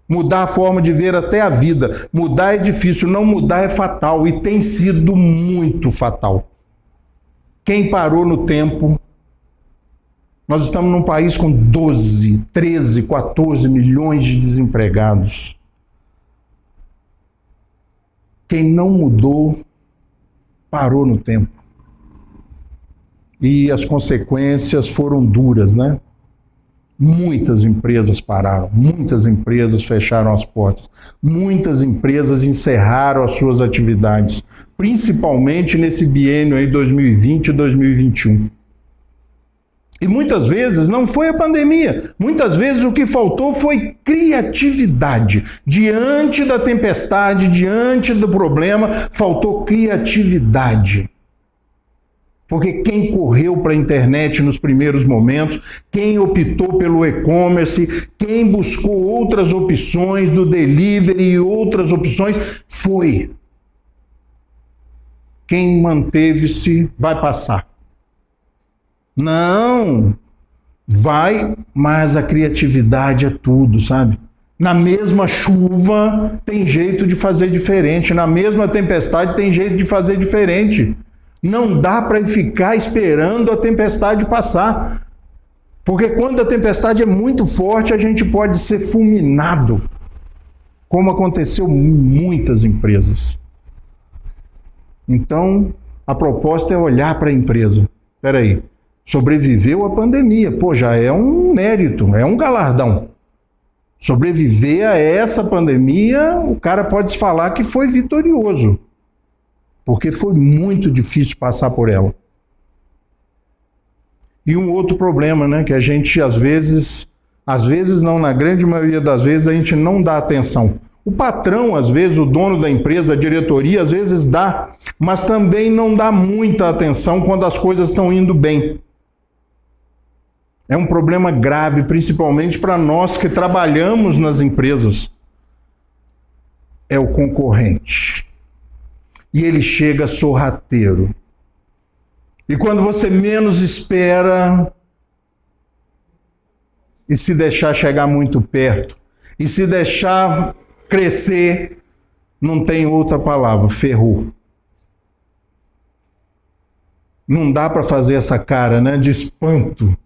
Mudar a forma de ver até a vida. Mudar é difícil, não mudar é fatal, e tem sido muito fatal. Quem parou no tempo? Nós estamos num país com 12, 13, 14 milhões de desempregados. Quem não mudou, parou no tempo. E as consequências foram duras, né? Muitas empresas pararam, muitas empresas fecharam as portas, muitas empresas encerraram as suas atividades, principalmente nesse biênio aí 2020 e 2021. E muitas vezes não foi a pandemia, muitas vezes o que faltou foi criatividade. Diante da tempestade, diante do problema, faltou criatividade. Porque quem correu para a internet nos primeiros momentos, quem optou pelo e-commerce, quem buscou outras opções do delivery e outras opções, foi. Quem manteve-se vai passar. Não, vai, mas a criatividade é tudo, sabe? Na mesma chuva tem jeito de fazer diferente, na mesma tempestade tem jeito de fazer diferente. Não dá para ficar esperando a tempestade passar, porque quando a tempestade é muito forte, a gente pode ser fulminado, como aconteceu em muitas empresas. Então, a proposta é olhar para a empresa. Espera aí, sobreviveu à pandemia, já é um mérito, é um galardão. Sobreviver a essa pandemia, o cara pode falar que foi vitorioso. Porque foi muito difícil passar por ela. E um outro problema, né, que a gente às vezes não, na grande maioria das vezes, a gente não dá atenção. O patrão, às vezes, o dono da empresa, a diretoria, às vezes dá, mas também não dá muita atenção quando as coisas estão indo bem. É um problema grave, principalmente para nós que trabalhamos nas empresas. É o concorrente. E ele chega sorrateiro. E quando você menos espera, e se deixar chegar muito perto, e se deixar crescer, não tem outra palavra, ferrou. Não dá para fazer essa cara, né, de espanto,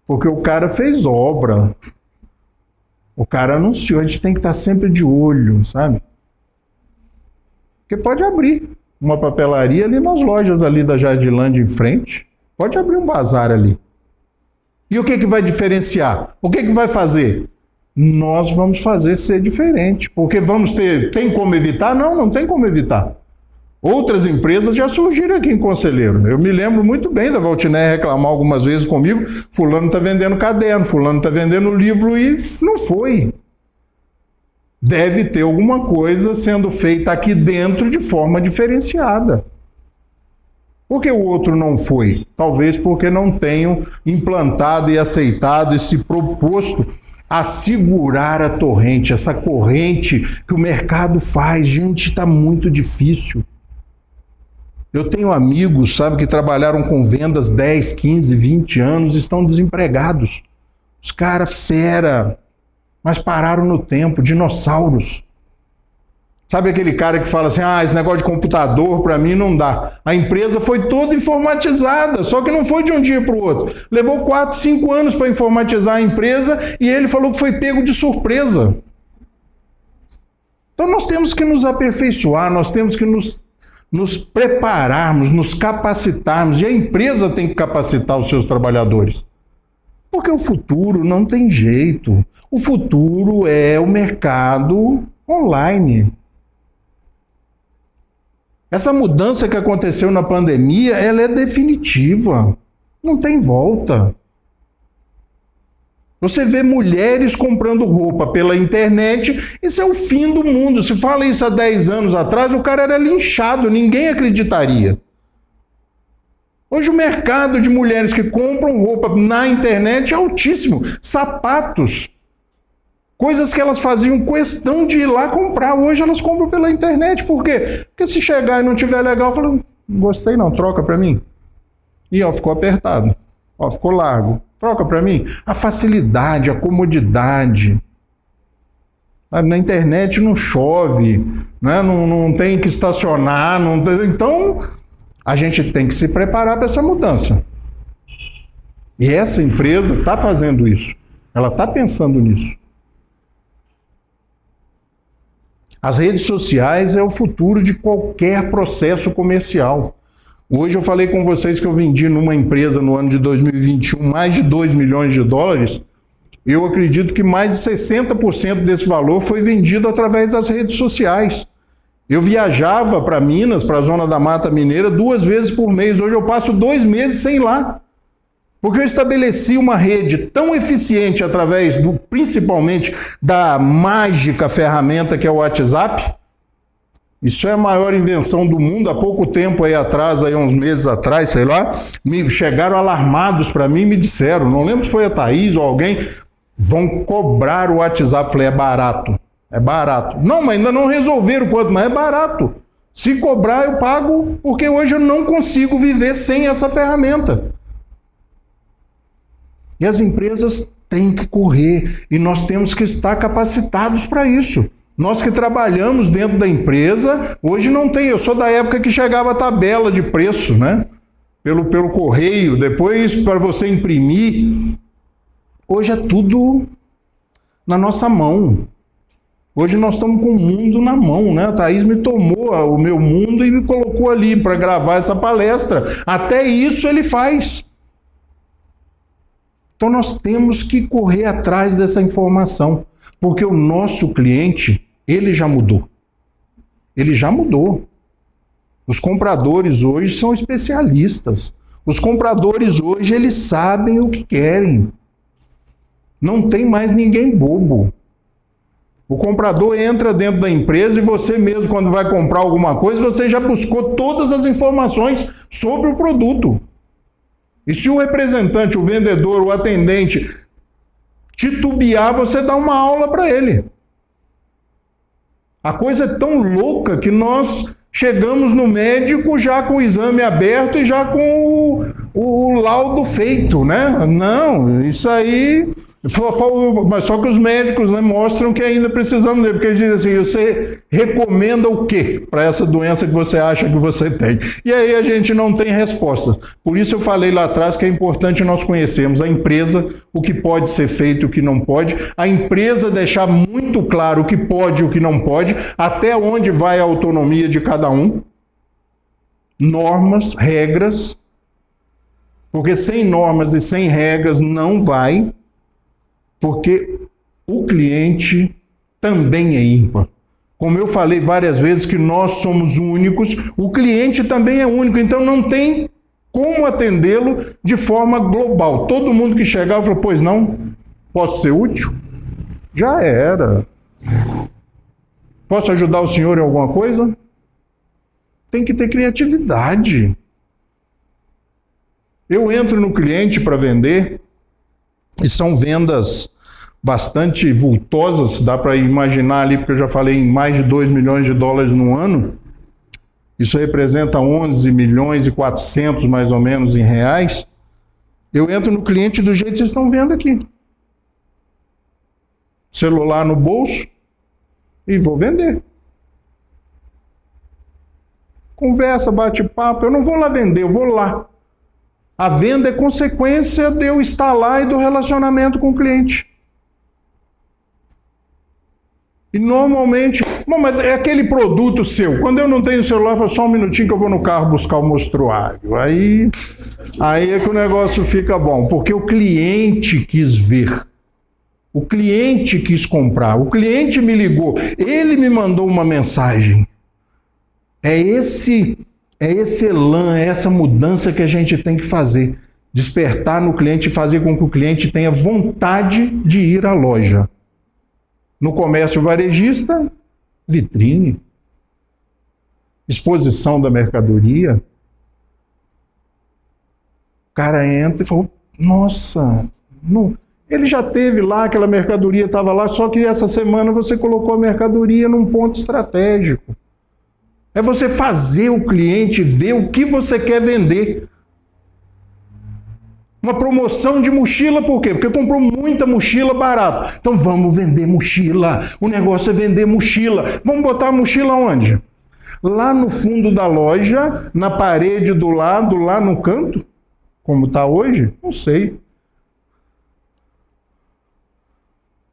porque o cara fez obra. O cara anunciou, a gente tem que estar sempre de olho, sabe? Porque pode abrir uma papelaria ali nas lojas ali da Jardilândia em frente. Pode abrir um bazar ali. E o que vai diferenciar? O que vai fazer? nós vamos fazer ser diferente. Porque tem como evitar? Não, não tem como evitar. Outras empresas já surgiram aqui em Conselheiro. Eu me lembro muito bem da Valtinea reclamar algumas vezes comigo, fulano está vendendo caderno, fulano está vendendo livro, e não foi. Deve ter alguma coisa sendo feita aqui dentro de forma diferenciada. Por que o outro não foi? Talvez porque não tenham implantado e aceitado e se proposto a segurar a torrente, essa corrente que o mercado faz. Gente, está muito difícil. Eu tenho amigos, sabe, que trabalharam com vendas 10, 15, 20 anos, estão desempregados. Os caras fera, mas pararam no tempo, dinossauros. Sabe aquele cara que fala assim, esse negócio de computador para mim não dá. A empresa foi toda informatizada, só que não foi de um dia para o outro. Levou 4, 5 anos para informatizar a empresa e ele falou que foi pego de surpresa. Então nós temos que nos aperfeiçoar, nós temos que nos prepararmos, nos capacitarmos, e a empresa tem que capacitar os seus trabalhadores. Porque o futuro não tem jeito. O futuro é o mercado online. Essa mudança que aconteceu na pandemia, ela é definitiva. Não tem volta. Você vê mulheres comprando roupa pela internet, isso é o fim do mundo. Se fala isso há 10 anos atrás, o cara era linchado, ninguém acreditaria. Hoje o mercado de mulheres que compram roupa na internet é altíssimo. Sapatos, coisas que elas faziam questão de ir lá comprar, hoje elas compram pela internet. Por quê? Porque se chegar e não tiver legal, fala, não gostei não, troca para mim. E ficou apertado, ficou largo. Troca para mim. A facilidade, a comodidade. Na internet não chove, né? Não tem que estacionar. Então, a gente tem que se preparar para essa mudança. E essa empresa está fazendo isso. Ela está pensando nisso. As redes sociais é o futuro de qualquer processo comercial. Hoje eu falei com vocês que eu vendi numa empresa no ano de 2021 mais de 2 milhões de dólares. Eu acredito que mais de 60% desse valor foi vendido através das redes sociais. Eu viajava para Minas, para a zona da Mata Mineira, 2 vezes por mês. Hoje eu passo 2 meses sem ir lá. Porque eu estabeleci uma rede tão eficiente através principalmente da mágica ferramenta que é o WhatsApp. Isso é a maior invenção do mundo. Há pouco tempo aí atrás, aí uns meses atrás, sei lá, chegaram alarmados para mim e me disseram, não lembro se foi a Thaís ou alguém, vão cobrar o WhatsApp. Falei, é barato. Não, mas ainda não resolveram quanto, mas é barato. Se cobrar, eu pago, porque hoje eu não consigo viver sem essa ferramenta. E as empresas têm que correr, e nós temos que estar capacitados para isso. Nós que trabalhamos dentro da empresa, hoje não tem. Eu sou da época que chegava a tabela de preço, né? Pelo correio, depois para você imprimir. Hoje é tudo na nossa mão. Hoje nós estamos com o mundo na mão, né? A Thaís me tomou o meu mundo e me colocou ali para gravar essa palestra. Até isso ele faz. Então nós temos que correr atrás dessa informação, porque o nosso cliente, ele já mudou. Ele já mudou. Os compradores hoje são especialistas. Os compradores hoje, eles sabem o que querem. Não tem mais ninguém bobo. O comprador entra dentro da empresa e você mesmo, quando vai comprar alguma coisa, você já buscou todas as informações sobre o produto. E se o representante, o vendedor, o atendente titubear, você dá uma aula para ele. A coisa é tão louca que nós chegamos no médico já com o exame aberto e já com o laudo feito, né? Não, isso aí... Mas só que os médicos, né, mostram que ainda precisamos dele, porque eles dizem assim, você recomenda o quê para essa doença que você acha que você tem? E aí a gente não tem resposta. Por isso eu falei lá atrás que é importante nós conhecermos a empresa, o que pode ser feito e o que não pode, a empresa deixar muito claro o que pode e o que não pode, até onde vai a autonomia de cada um, normas, regras, porque sem normas e sem regras não vai. Porque O cliente também é ímpar. Como eu falei várias vezes que nós somos únicos, o cliente também é único, então não tem como atendê-lo de forma global. Todo mundo que chegar fala, pois não, posso ser útil? Já era. Posso ajudar o senhor em alguma coisa? Tem que ter criatividade. Eu entro no cliente para vender, e são vendas bastante vultosas, dá para imaginar ali, porque eu já falei em mais de 2 milhões de dólares no ano. Isso representa 11 milhões e 400 mais ou menos em reais. Eu entro no cliente do jeito que vocês estão vendo aqui. Celular no bolso e vou vender. Conversa, bate-papo, eu não vou lá vender, eu vou lá. A venda é consequência de eu estar lá e do relacionamento com o cliente. E normalmente, bom, mas é aquele produto seu. Quando eu não tenho celular, eu falo só um minutinho que eu vou no carro buscar o mostruário. Aí é que o negócio fica bom, porque o cliente quis ver. O cliente quis comprar. O cliente me ligou. Ele me mandou uma mensagem. É esse elan, é essa mudança que a gente tem que fazer. Despertar no cliente e fazer com que o cliente tenha vontade de ir à loja. No comércio varejista, vitrine, exposição da mercadoria. O cara entra e fala, nossa, não, ele já teve lá, aquela mercadoria estava lá, só que essa semana você colocou a mercadoria num ponto estratégico. É você fazer o cliente ver o que você quer vender. Uma promoção de mochila, por quê? Porque comprou muita mochila barato. Então vamos vender mochila. O negócio é vender mochila. Vamos botar a mochila onde? Lá no fundo da loja, na parede do lado, lá no canto? Como está hoje? Não sei.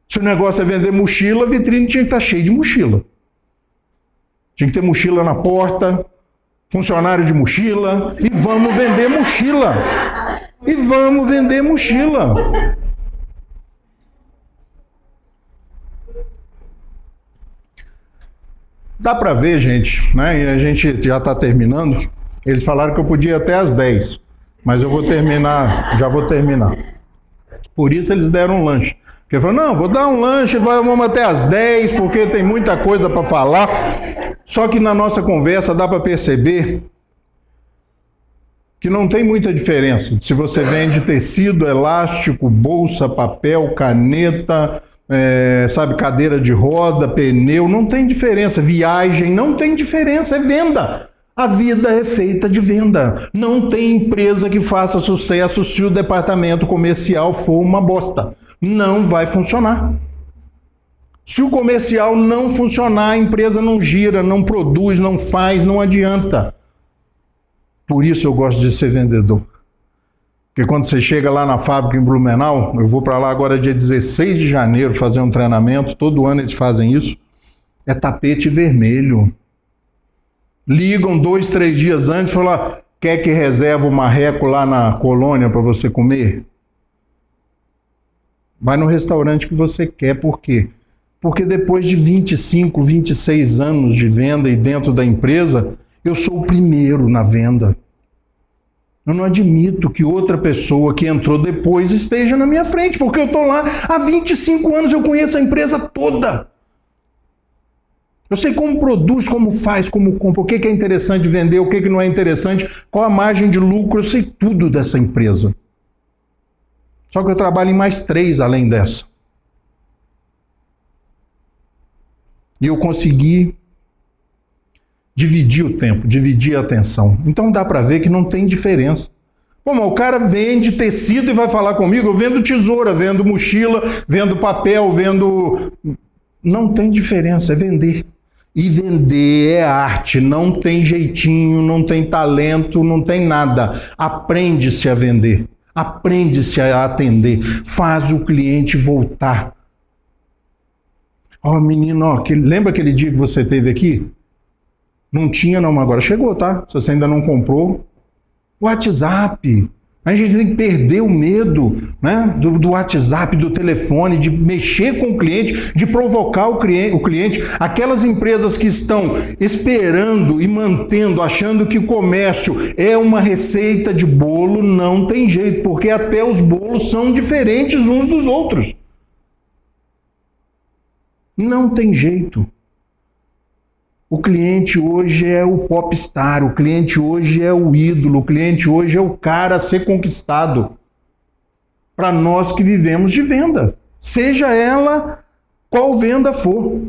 Se o negócio é vender mochila, a vitrine tinha que estar cheia de mochila. Tinha que ter mochila na porta, funcionário de mochila, e vamos vender mochila. E vamos vender mochila. Dá para ver, gente, né? E a gente já está terminando. Eles falaram que eu podia ir até às 10, mas eu vou terminar, já vou terminar. Por isso eles deram um lanche. Porque falaram, não, vou dar um lanche, vamos até às 10, porque tem muita coisa para falar. Só que na nossa conversa dá para perceber que não tem muita diferença se você vende tecido, elástico, bolsa, papel, caneta, cadeira de roda, pneu, não tem diferença. Viagem, não tem diferença, é venda. A vida é feita de venda. Não tem empresa que faça sucesso se o departamento comercial for uma bosta. Não vai funcionar. Se o comercial não funcionar, a empresa não gira, não produz, não faz, não adianta. Por isso eu gosto de ser vendedor. Porque quando você chega lá na fábrica em Blumenau, eu vou para lá agora dia 16 de janeiro fazer um treinamento, todo ano eles fazem isso, é tapete vermelho. Ligam 2, 3 dias antes e falam, quer que reserve o marreco lá na colônia para você comer? Vai no restaurante que você quer, por quê? Porque depois de 25, 26 anos de venda e dentro da empresa, eu sou o primeiro na venda. Eu não admito que outra pessoa que entrou depois esteja na minha frente, porque eu estou lá há 25 anos, eu conheço a empresa toda. Eu sei como produz, como faz, como compra, o que é interessante vender, o que não é interessante, qual a margem de lucro, eu sei tudo dessa empresa. Só que eu trabalho em mais 3 além dessa. E eu consegui dividir o tempo, dividir a atenção. Então dá para ver que não tem diferença. Pô, mas o cara vende tecido e vai falar comigo, eu vendo tesoura, vendo mochila, vendo papel, vendo... Não tem diferença, é vender. E vender é arte, não tem jeitinho, não tem talento, não tem nada. Aprende-se a vender, aprende-se a atender, faz o cliente voltar. Ó, menino, lembra aquele dia que você teve aqui? Não tinha não, mas agora chegou, tá? Se você ainda não comprou, WhatsApp. A gente tem que perder o medo, né, do WhatsApp, do telefone, de mexer com o cliente, de provocar o cliente. Aquelas empresas que estão esperando e mantendo, achando que o comércio é uma receita de bolo, não tem jeito, porque até os bolos são diferentes uns dos outros. Não tem jeito. O cliente hoje é o popstar, o cliente hoje é o ídolo, o cliente hoje é o cara a ser conquistado. Para nós que vivemos de venda, seja ela qual venda for.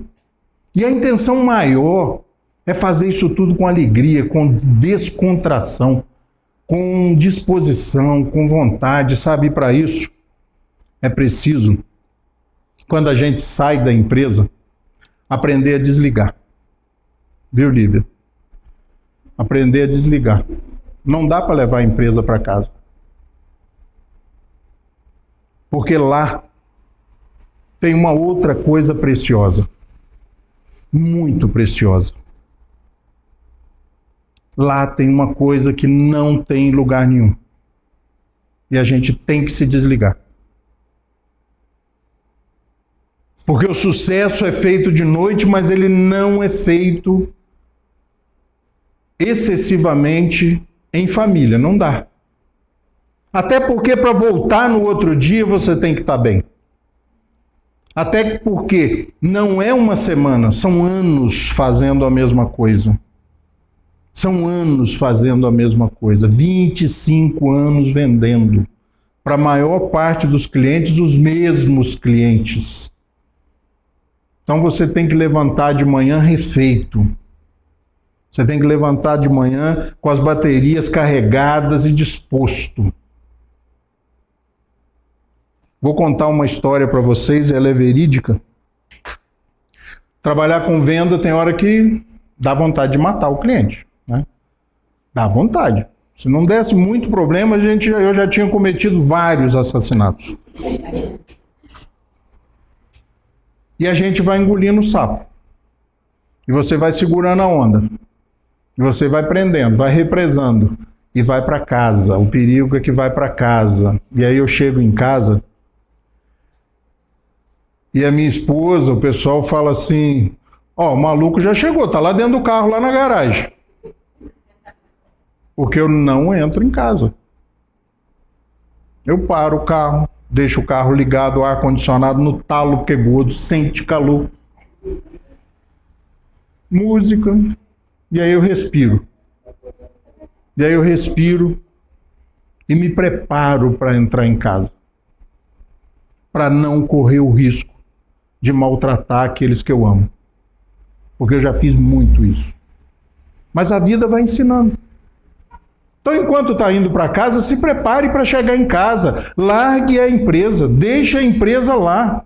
E a intenção maior é fazer isso tudo com alegria, com descontração, com disposição, com vontade, sabe? Para isso é preciso, quando a gente sai da empresa, aprender a desligar. Viu, Lívia? Aprender a desligar. Não dá para levar a empresa para casa. Porque lá tem uma outra coisa preciosa. Muito preciosa. Lá tem uma coisa que não tem em lugar nenhum. E a gente tem que se desligar. Porque o sucesso é feito de noite, mas ele não é feito excessivamente em família, não dá. Até porque para voltar no outro dia você tem que estar bem. Até porque não é uma semana, são anos fazendo a mesma coisa. São anos fazendo a mesma coisa, 25 anos vendendo. Para a maior parte dos clientes, os mesmos clientes. Então você tem que levantar de manhã refeito. Você tem que levantar de manhã com as baterias carregadas e disposto. Vou contar uma história para vocês, ela é verídica. Trabalhar com venda tem hora que dá vontade de matar o cliente, né? Dá vontade. Se não desse muito problema, eu já tinha cometido vários assassinatos. E a gente vai engolindo o sapo. E você vai segurando a onda. E você vai prendendo, vai represando. E vai para casa. O perigo é que vai para casa. E aí eu chego em casa. E a minha esposa, o pessoal fala assim: ó, o maluco já chegou, tá lá dentro do carro, lá na garagem. Porque eu não entro em casa. Eu paro o carro, deixo o carro ligado, o ar-condicionado no talo, porque gordo, sente calor. Música. E aí eu respiro. E aí eu respiro e me preparo para entrar em casa. Para não correr o risco de maltratar aqueles que eu amo. Porque eu já fiz muito isso. Mas a vida vai ensinando. Então, enquanto está indo para casa, se prepare para chegar em casa. Largue a empresa, deixe a empresa lá.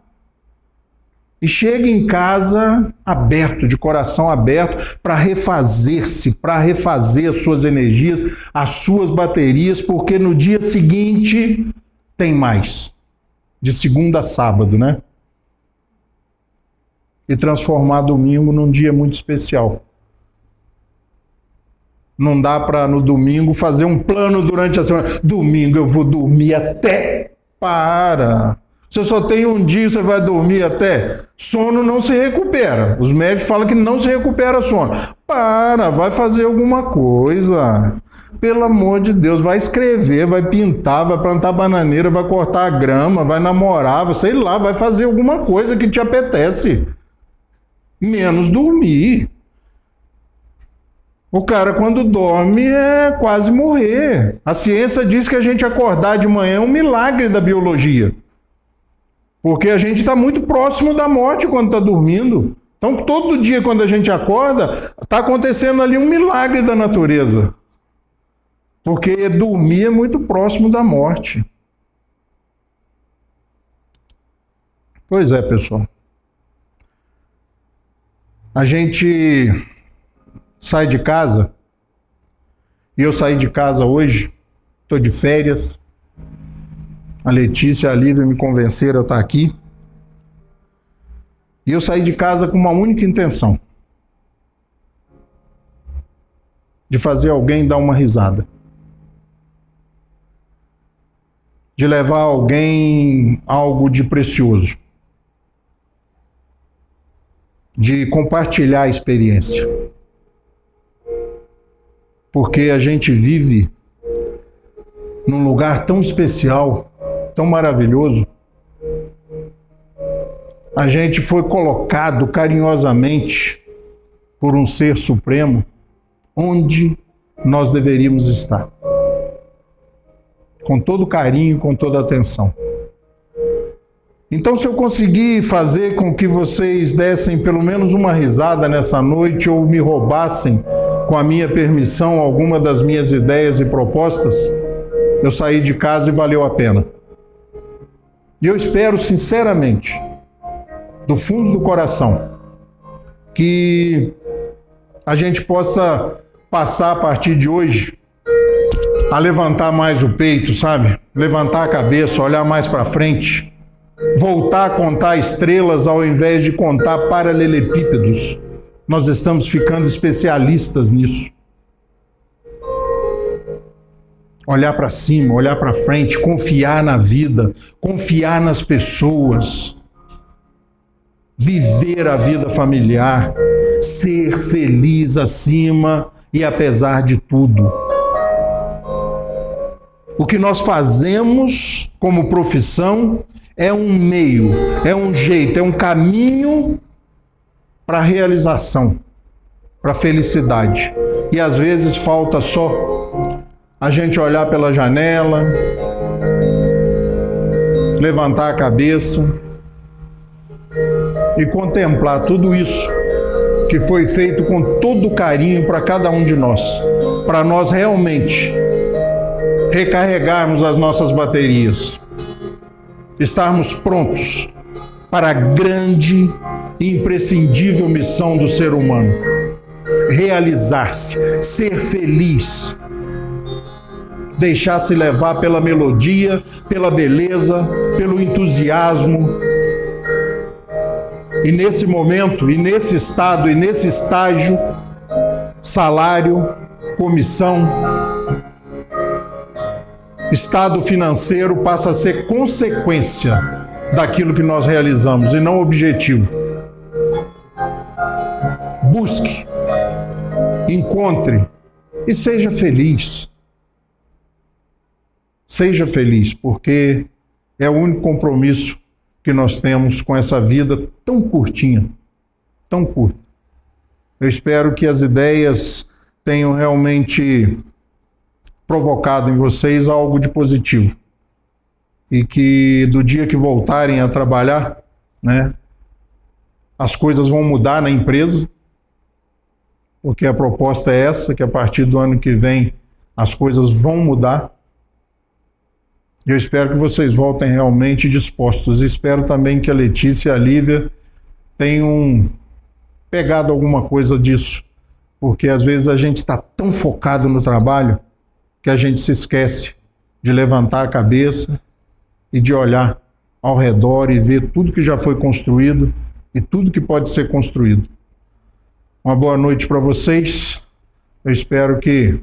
E chegue em casa aberto, de coração aberto, para refazer-se, para refazer as suas energias, as suas baterias, porque no dia seguinte tem mais. De segunda a sábado, né? E transformar domingo num dia muito especial. Não dá para no domingo fazer um plano durante a semana. Domingo eu vou dormir até. Para. Você só tem um dia e você vai dormir até. Sono não se recupera. Os médicos falam que não se recupera sono. Para, vai fazer alguma coisa. Pelo amor de Deus, vai escrever, vai pintar, vai plantar bananeira, vai cortar a grama, vai namorar, sei lá, vai fazer alguma coisa que te apetece. Menos dormir. O cara, quando dorme, é quase morrer. A ciência diz que a gente acordar de manhã é um milagre da biologia. Porque a gente está muito próximo da morte quando está dormindo. Então, todo dia, quando a gente acorda, está acontecendo ali um milagre da natureza. Porque dormir é muito próximo da morte. Pois é, pessoal. A gente sai de casa, e eu saí de casa hoje, estou de férias, a Letícia e a Lívia me convenceram a estar aqui, e eu saí de casa com uma única intenção, de fazer alguém dar uma risada. de levar a alguém algo de precioso, de compartilhar a experiência. Porque a gente vive num lugar tão especial, tão maravilhoso. A gente foi colocado carinhosamente por um ser supremo onde nós deveríamos estar. Com todo carinho, com toda atenção. Então, se eu conseguir fazer com que vocês dessem pelo menos uma risada nessa noite ou me roubassem, com a minha permissão, alguma das minhas ideias e propostas, eu saí de casa e valeu a pena. E eu espero sinceramente, do fundo do coração, que a gente possa passar a partir de hoje a levantar mais o peito, sabe? Levantar a cabeça, olhar mais para frente, voltar a contar estrelas ao invés de contar paralelepípedos. Nós estamos ficando especialistas nisso. Olhar para cima, olhar para frente, confiar na vida, confiar nas pessoas, viver a vida familiar, ser feliz acima e apesar de tudo. O que nós fazemos como profissão é um meio, é um jeito, é um caminho para a realização, para a felicidade. E às vezes falta só a gente olhar pela janela, levantar a cabeça e contemplar tudo isso que foi feito com todo carinho para cada um de nós, para nós realmente recarregarmos as nossas baterias, estarmos prontos para a grande e imprescindível missão do ser humano: realizar-se, ser feliz, deixar-se levar pela melodia, pela beleza, pelo entusiasmo. E nesse momento, e nesse estado, e nesse estágio, salário, comissão, estado financeiro passa a ser consequência daquilo que nós realizamos e não objetivo. Busque, encontre e seja feliz. Seja feliz, porque é o único compromisso que nós temos com essa vida tão curtinha, tão curta. Eu espero que as ideias tenham realmente provocado em vocês algo de positivo. E que do dia que voltarem a trabalhar, né, as coisas vão mudar na empresa, porque a proposta é essa, que a partir do ano que vem as coisas vão mudar. E eu espero que vocês voltem realmente dispostos. E espero também que a Letícia e a Lívia tenham pegado alguma coisa disso, porque às vezes a gente está tão focado no trabalho que a gente se esquece de levantar a cabeça e de olhar ao redor e ver tudo que já foi construído e tudo que pode ser construído. Uma boa noite para vocês. Eu espero que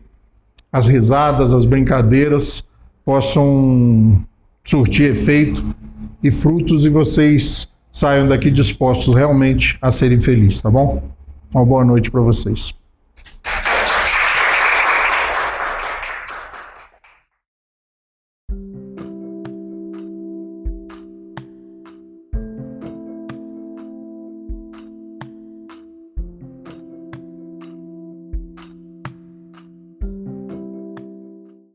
as risadas, as brincadeiras possam surtir efeito e frutos e vocês saiam daqui dispostos realmente a serem felizes, tá bom? Uma boa noite para vocês.